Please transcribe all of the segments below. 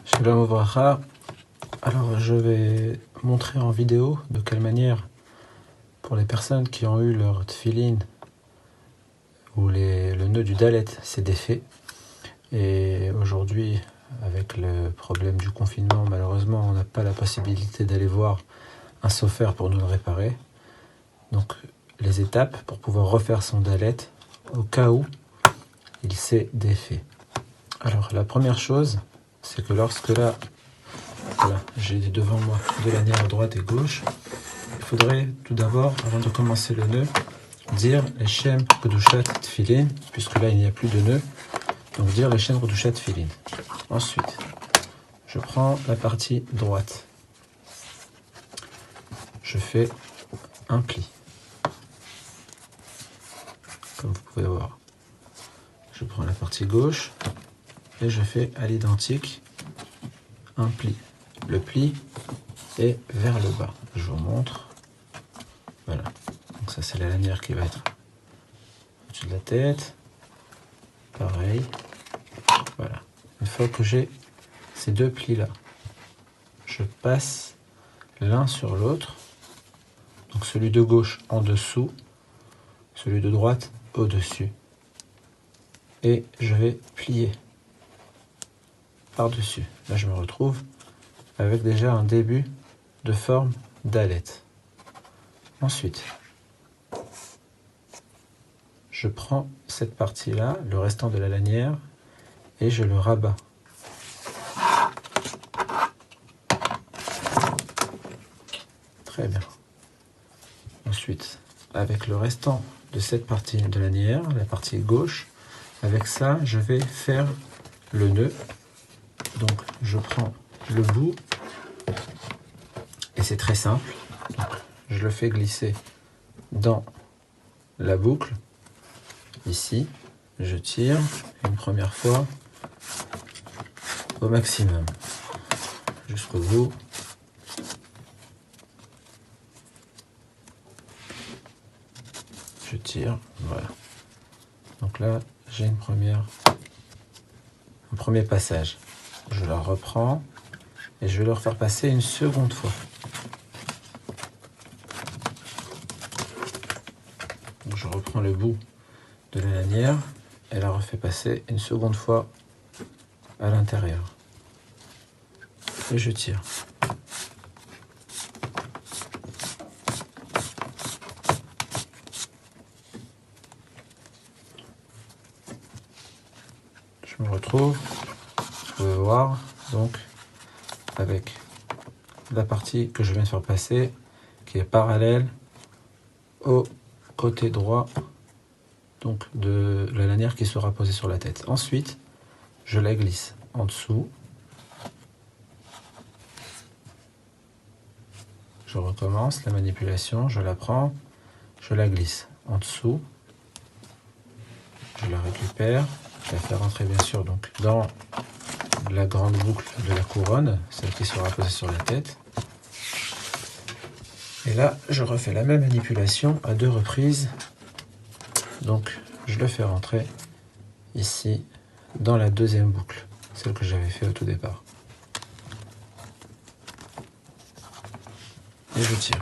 Shalom Uvracha. Alors je vais montrer en vidéo de quelle manière, pour les personnes qui ont eu leur tefilin où le nœud du dalet s'est défait, et aujourd'hui avec le problème du confinement, malheureusement on n'a pas la possibilité d'aller voir un sophère pour nous le réparer. Donc les étapes pour pouvoir refaire son dalet au cas où il s'est défait. Alors la première chose, c'est que lorsque là, voilà, j'ai devant moi deux lanières à droite et gauche, il faudrait tout d'abord, avant de commencer le nœud, dire les Shem Kedushat Tfilin, puisque là il n'y a plus de nœud, donc dire les Shem Kedushat Tfilin. Ensuite, je prends la partie droite, je fais un pli, comme vous pouvez voir. Je prends la partie gauche et je fais à l'identique un pli. Le pli est vers le bas. Je vous montre. Voilà. Donc ça c'est la lanière qui va être au-dessus de la tête. Pareil. Voilà. Une fois que j'ai ces deux plis là, je passe l'un sur l'autre. Donc celui de gauche en dessous, celui de droite au-dessus. Et je vais plier par-dessus. Là je me retrouve avec déjà un début de forme dalet. Ensuite, je prends cette partie-là, le restant de la lanière, et je le rabats. Très bien. Ensuite, avec le restant de cette partie de lanière, la partie gauche, avec ça, je vais faire le nœud. Donc, je prends le bout, et c'est très simple. Donc, je le fais glisser dans la boucle. Ici, je tire une première fois au maximum, jusqu'au bout. Je tire, voilà. Donc là, j'ai un premier passage. Je la reprends et je vais le refaire passer une seconde fois. Donc je reprends le bout de la lanière et la refais passer une seconde fois à l'intérieur. Et je tire. Je me retrouve, vous pouvez voir, donc avec la partie que je viens de faire passer, qui est parallèle au côté droit donc de la lanière qui sera posée sur la tête. Ensuite, je la glisse en dessous. Je recommence la manipulation, je la prends, je la glisse en dessous. Je la récupère, je la fais rentrer bien sûr donc dans la grande boucle de la couronne, celle qui sera posée sur la tête. Et là, je refais la même manipulation à 2 reprises. Donc, je le fais rentrer ici dans la deuxième boucle, celle que j'avais fait au tout départ. Et je tire.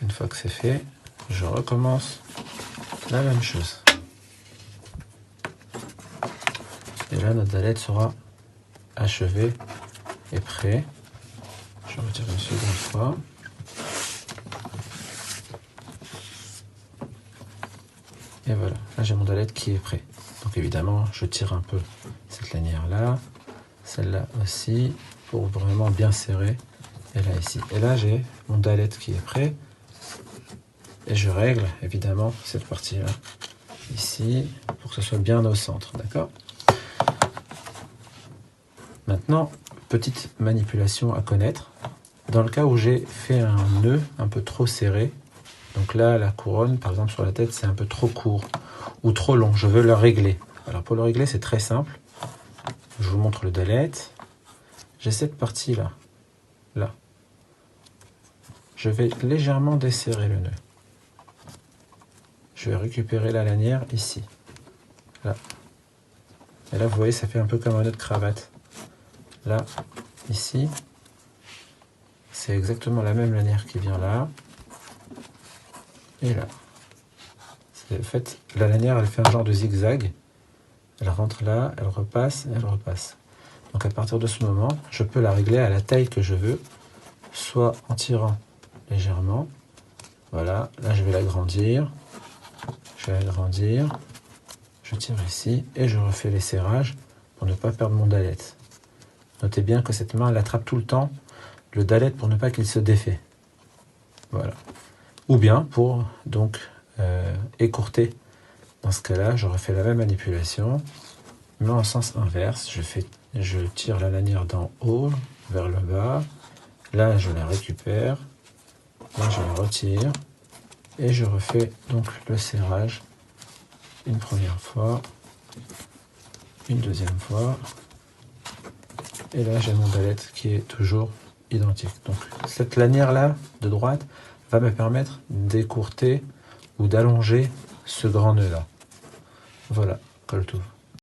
Une fois que c'est fait, je recommence la même chose. Et là, notre dalet sera achevé et prêt. Je retire une seconde fois. Et voilà, là j'ai mon dalet qui est prêt. Donc évidemment, je tire un peu cette lanière-là, celle-là aussi, pour vraiment bien serrer. Et là ici. Et là j'ai mon dalet qui est prêt. Et je règle évidemment cette partie-là, ici, pour que ce soit bien au centre, d'accord? Maintenant, petite manipulation à connaître. Dans le cas où j'ai fait un nœud un peu trop serré, donc là, la couronne, par exemple sur la tête, c'est un peu trop court ou trop long, je veux le régler. Alors pour le régler, c'est très simple. Je vous montre le dalet. J'ai cette partie-là là. Je vais légèrement desserrer le nœud. Je vais récupérer la lanière ici, là. Et là, vous voyez, ça fait un peu comme un nœud de cravate. Là, ici, c'est exactement la même lanière qui vient là. Et là. En fait, la lanière, elle fait un genre de zigzag. Elle rentre là, elle repasse, elle repasse. Donc à partir de ce moment, je peux la régler à la taille que je veux, soit en tirant légèrement. Voilà, là je vais l'agrandir. Je vais l'agrandir. Je tire ici et je refais les serrages pour ne pas perdre mon dalet. Notez bien que cette main, elle attrape tout le temps le dalet pour ne pas qu'il se défait. Voilà. Ou bien pour donc écourter. Dans ce cas-là, je refais la même manipulation, mais en sens inverse. Je tire la lanière d'en haut vers le bas. Là, je la récupère. Là, je la retire. Et je refais donc le serrage une première fois, une deuxième fois. Et là, j'ai mon dalet qui est toujours identique. Donc, cette lanière-là, de droite, va me permettre d'écourter ou d'allonger ce grand nœud-là. Voilà, Kol Touv.